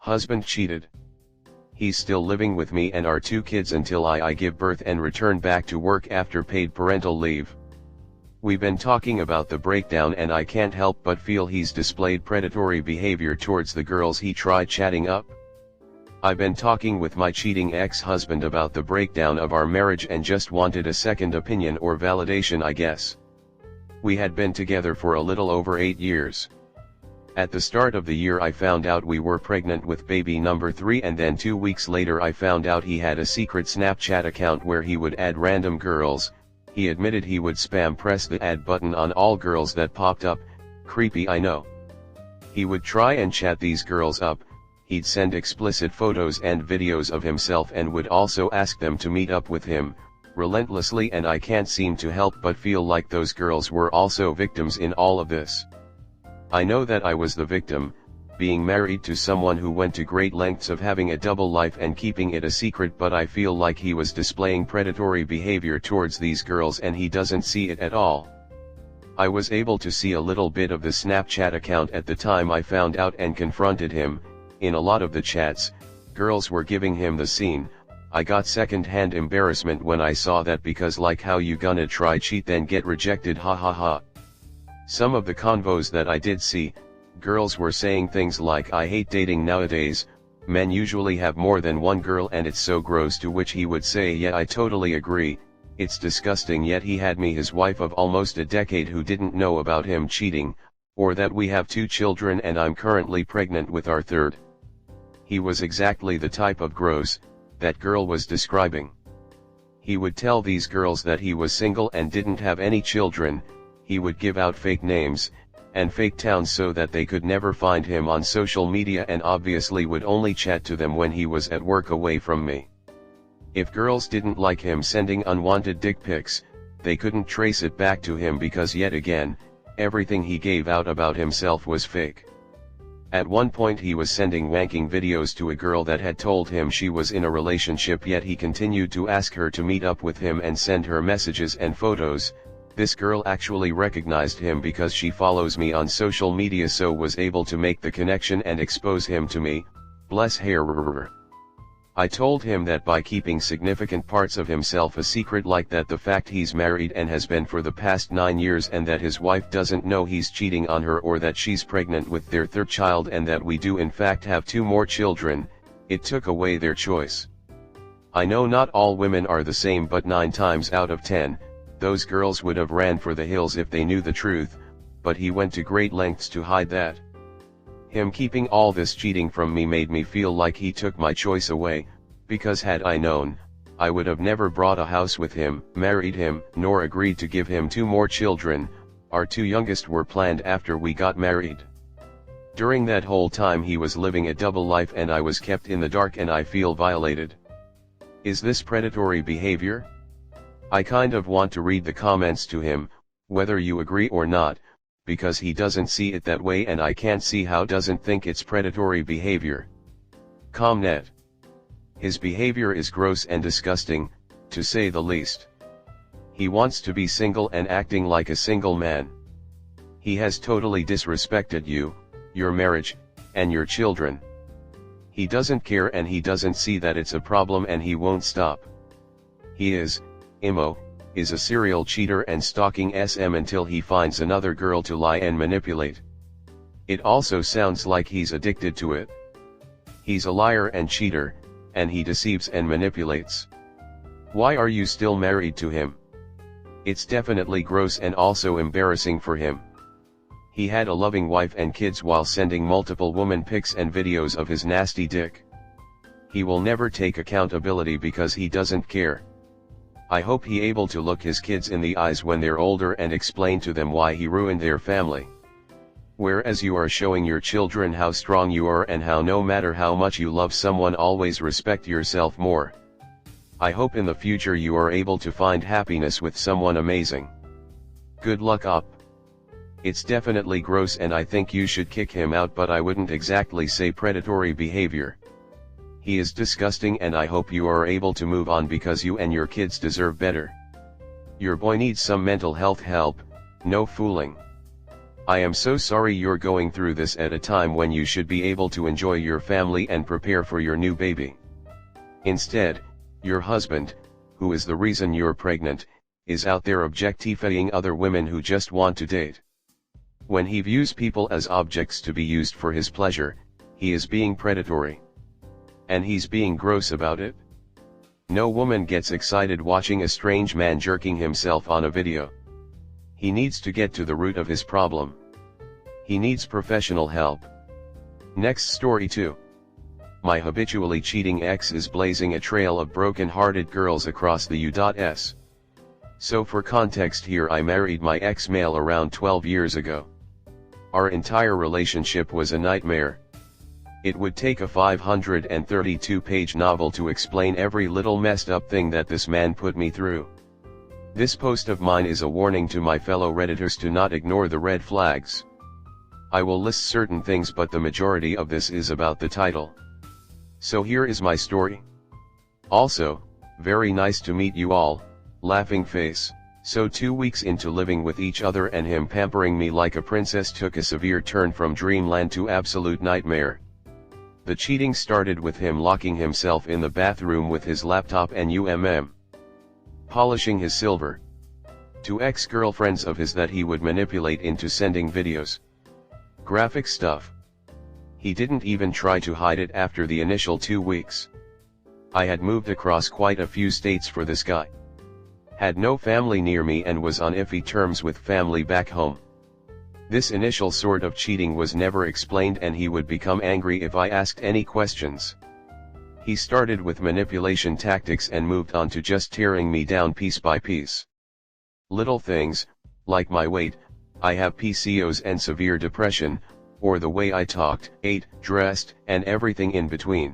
Husband cheated. He's still living with me and our 2 kids until I give birth and return back to work after paid parental leave. We've been talking about the breakdown and I can't help but feel he's displayed predatory behavior towards the girls he tried chatting up. I've been talking with my cheating ex-husband about the breakdown of our marriage and just wanted a second opinion or validation, I guess. We had been together for a little over 8 years. At the start of the year I found out we were pregnant with baby number 3, and then 2 weeks later I found out he had a secret Snapchat account where he would add random girls. He admitted he would spam press the add button on all girls that popped up. Creepy, I know. He would try and chat these girls up, he'd send explicit photos and videos of himself and would also ask them to meet up with him, relentlessly, and I can't seem to help but feel like those girls were also victims in all of this. I know that I was the victim, being married to someone who went to great lengths of having a double life and keeping it a secret, but I feel like he was displaying predatory behavior towards these girls and he doesn't see it at all. I was able to see a little bit of the Snapchat account at the time I found out and confronted him. In a lot of the chats, girls were giving him the scene. I got second-hand embarrassment when I saw that, because like how you gonna try cheat then get rejected, ha ha ha. Some of the convos that I did see, girls were saying things like I hate dating nowadays, men usually have more than one girl and it's so gross, to which he would say yeah, I totally agree, it's disgusting, yet he had me, his wife of almost a decade, who didn't know about him cheating, or that we have 2 children and I'm currently pregnant with our 3rd. He was exactly the type of gross that girl was describing. He would tell these girls that he was single and didn't have any children. He would give out fake names and fake towns so that they could never find him on social media, and obviously would only chat to them when he was at work away from me. If girls didn't like him sending unwanted dick pics, they couldn't trace it back to him because, yet again, everything he gave out about himself was fake. At one point he was sending wanking videos to a girl that had told him she was in a relationship, yet he continued to ask her to meet up with him and send her messages and photos. This girl actually recognized him because she follows me on social media, so was able to make the connection and expose him to me. Bless her. I told him that by keeping significant parts of himself a secret, like that the fact he's married and has been for the past 9 years, and that his wife doesn't know he's cheating on her, or that she's pregnant with their 3rd child, and that we do in fact have 2 more children, it took away their choice. I know not all women are the same, but 9 times out of 10, those girls would have ran for the hills if they knew the truth, but he went to great lengths to hide that. Him keeping all this cheating from me made me feel like he took my choice away, because had I known, I would have never bought a house with him, married him, nor agreed to give him 2 more children. Our 2 youngest were planned after we got married. During that whole time he was living a double life and I was kept in the dark, and I feel violated. Is this predatory behavior? I kind of want to read the comments to him, whether you agree or not, because he doesn't see it that way and I can't see how doesn't think it's predatory behavior. Comnet. His behavior is gross and disgusting, to say the least. He wants to be single and acting like a single man. He has totally disrespected you, your marriage, and your children. He doesn't care and he doesn't see that it's a problem and he won't stop. He is a serial cheater and stalking SM until he finds another girl to lie and manipulate. It also sounds like he's addicted to it. He's a liar and cheater, and he deceives and manipulates. Why are you still married to him? It's definitely gross and also embarrassing for him. He had a loving wife and kids while sending multiple woman pics and videos of his nasty dick. He will never take accountability because he doesn't care. I hope he able to look his kids in the eyes when they're older and explain to them why he ruined their family. Whereas you are showing your children how strong you are and how no matter how much you love someone, always respect yourself more. I hope in the future you are able to find happiness with someone amazing. Good luck up. It's definitely gross and I think you should kick him out, but I wouldn't exactly say predatory behavior. He is disgusting and I hope you are able to move on because you and your kids deserve better. Your boy needs some mental health help, no fooling. I am so sorry you're going through this at a time when you should be able to enjoy your family and prepare for your new baby. Instead, your husband, who is the reason you're pregnant, is out there objectifying other women who just want to date. When he views people as objects to be used for his pleasure, he is being predatory. And he's being gross about it. No woman gets excited watching a strange man jerking himself on a video. He needs to get to the root of his problem. He needs professional help. Next story 2. My habitually cheating ex is blazing a trail of broken-hearted girls across the U.S. So for context here, I married my ex-male around 12 years ago. Our entire relationship was a nightmare. It would take a 532-page novel to explain every little messed up thing that this man put me through. This post of mine is a warning to my fellow Redditors to not ignore the red flags. I will list certain things, but the majority of this is about the title. So here is my story. Also, very nice to meet you all, laughing face. So 2 weeks into living with each other and him pampering me like a princess took a severe turn from dreamland to absolute nightmare. The cheating started with him locking himself in the bathroom with his laptop and polishing his silver. To ex-girlfriends of his that he would manipulate into sending videos. Graphic stuff. He didn't even try to hide it after the initial 2 weeks. I had moved across quite a few states for this guy. Had no family near me and was on iffy terms with family back home. This initial sort of cheating was never explained, and he would become angry if I asked any questions. He started with manipulation tactics and moved on to just tearing me down piece by piece. Little things, like my weight, I have PCOS and severe depression, or the way I talked, ate, dressed, and everything in between.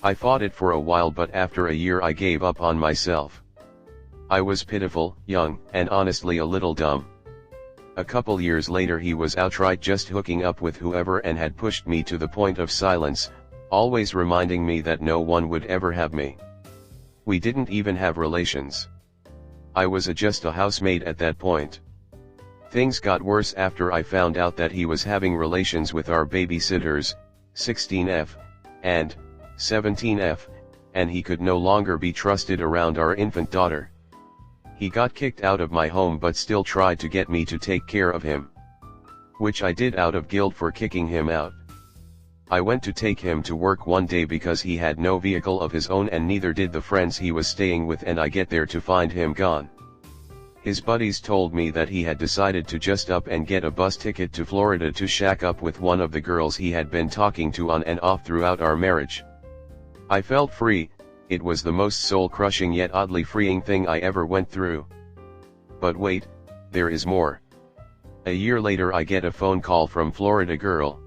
I fought it for a while, but after a year I gave up on myself. I was pitiful, young, and honestly a little dumb. A couple years later he was outright just hooking up with whoever and had pushed me to the point of silence, always reminding me that no one would ever have me. We didn't even have relations. I was just a housemaid at that point. Things got worse after I found out that he was having relations with our babysitters, 16F, and 17F, and he could no longer be trusted around our infant daughter. He got kicked out of my home but still tried to get me to take care of him. Which I did out of guilt for kicking him out. I went to take him to work one day because he had no vehicle of his own and neither did the friends he was staying with, and I get there to find him gone. His buddies told me that he had decided to just up and get a bus ticket to Florida to shack up with one of the girls he had been talking to on and off throughout our marriage. I felt free. It was the most soul-crushing yet oddly freeing thing I ever went through. But wait, there is more. A year later I get a phone call from Florida girl.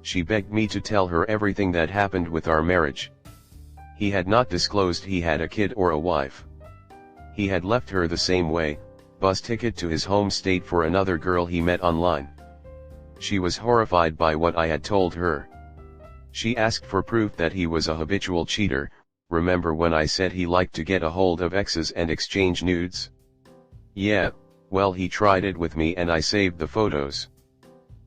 She begged me to tell her everything that happened with our marriage. He had not disclosed he had a kid or a wife. He had left her the same way, bus ticket to his home state for another girl he met online. She was horrified by what I had told her. She asked for proof that he was a habitual cheater. Remember when I said he liked to get a hold of exes and exchange nudes? Yeah, well, he tried it with me and I saved the photos.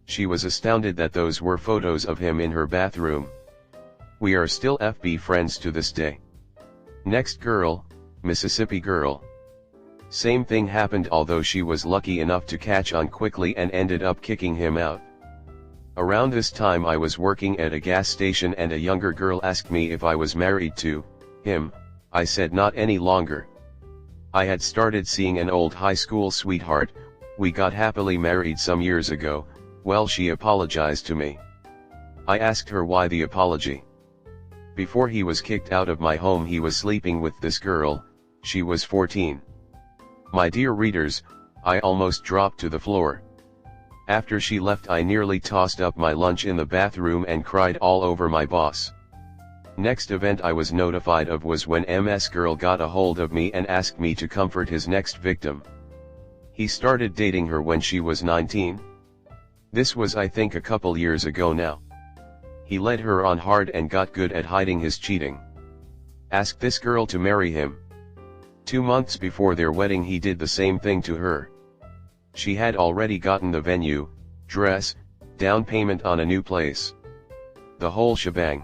She was astounded that those were photos of him in her bathroom. We are still FB friends to this day. Next girl, Mississippi girl. Same thing happened, although she was lucky enough to catch on quickly and ended up kicking him out. Around this time I was working at a gas station and a younger girl asked me if I was married to him. I said not any longer. I had started seeing an old high school sweetheart. We got happily married some years ago. Well, she apologized to me. I asked her why the apology. Before he was kicked out of my home he was sleeping with this girl. She was 14. My dear readers, I almost dropped to the floor. After she left I nearly tossed up my lunch in the bathroom and cried all over my boss. Next event I was notified of was when MS girl got a hold of me and asked me to comfort his next victim. He started dating her when she was 19. This was, I think, a couple years ago now. He led her on hard and got good at hiding his cheating. Asked this girl to marry him. 2 months before their wedding he did the same thing to her. She had already gotten the venue, dress, down payment on a new place. The whole shebang.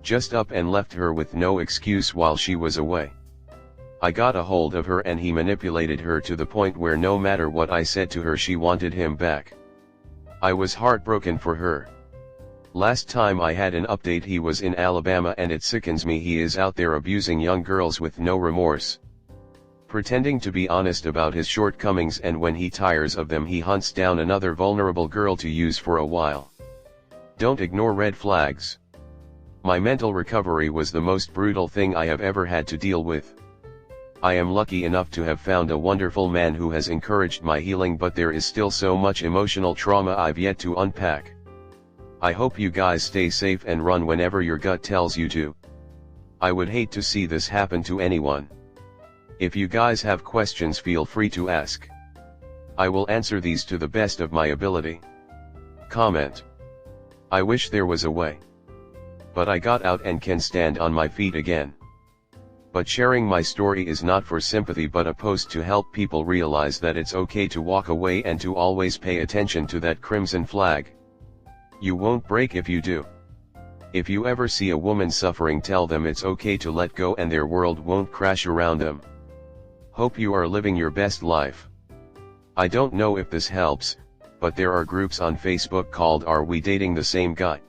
Just up and left her with no excuse while she was away. I got a hold of her and he manipulated her to the point where no matter what I said to her she wanted him back. I was heartbroken for her. Last time I had an update he was in Alabama and it sickens me he is out there abusing young girls with no remorse. Pretending to be honest about his shortcomings, and when he tires of them he hunts down another vulnerable girl to use for a while. Don't ignore red flags. My mental recovery was the most brutal thing I have ever had to deal with. I am lucky enough to have found a wonderful man who has encouraged my healing, but there is still so much emotional trauma I've yet to unpack. I hope you guys stay safe and run whenever your gut tells you to. I would hate to see this happen to anyone. If you guys have questions, feel free to ask. I will answer these to the best of my ability. Comment. I wish there was a way. But I got out and can stand on my feet again. But sharing my story is not for sympathy but a post to help people realize that it's okay to walk away and to always pay attention to that crimson flag. You won't break if you do. If you ever see a woman suffering, tell them it's okay to let go and their world won't crash around them. Hope you are living your best life. I don't know if this helps, but there are groups on Facebook called Are We Dating the Same Guy?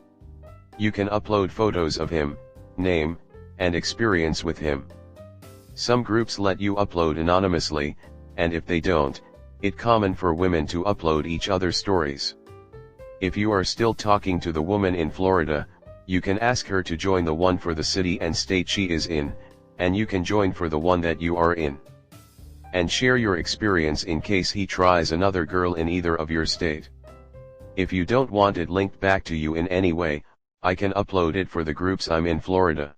You can upload photos of him, name, and experience with him. Some groups let you upload anonymously, and if they don't, it's common for women to upload each other's stories. If you are still talking to the woman in Florida, you can ask her to join the one for the city and state she is in, and you can join for the one that you are in. And share your experience in case he tries another girl in either of your state. If you don't want it linked back to you in any way, I can upload it for the groups I'm in Florida.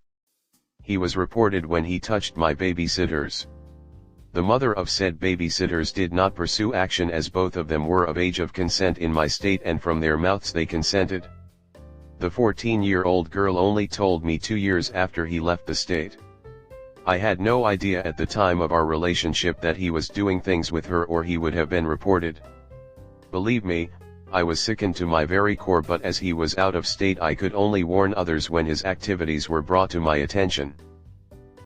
He was reported when he touched my babysitters. The mother of said babysitters did not pursue action as both of them were of age of consent in my state and from their mouths they consented. The 14-year-old girl only told me 2 years after he left the state. I had no idea at the time of our relationship that he was doing things with her or he would have been reported. Believe me, I was sickened to my very core, but as he was out of state I could only warn others when his activities were brought to my attention.